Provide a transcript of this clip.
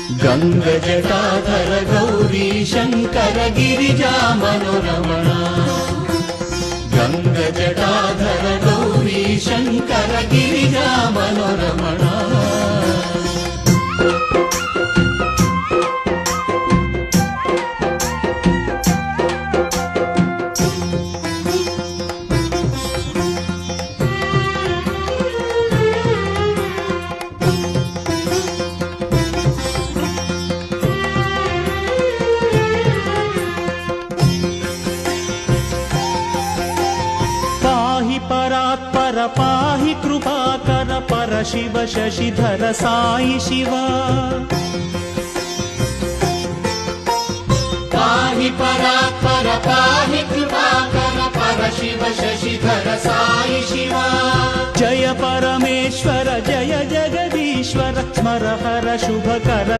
गंगजटाधर गौरी शंकर गिरिजा मनोरमण गंगजटाधर गौरी शंकर गिरिजा मनोरमण परात्पर पाहि कृपाकर पर शिव शशिधर साई शिवा पाहि परात्पर पाहि कृपाकर पर शिव शशिधर साई शिवा जय परमेश्वर जय जगदीश्वर स्मर हर शुभकर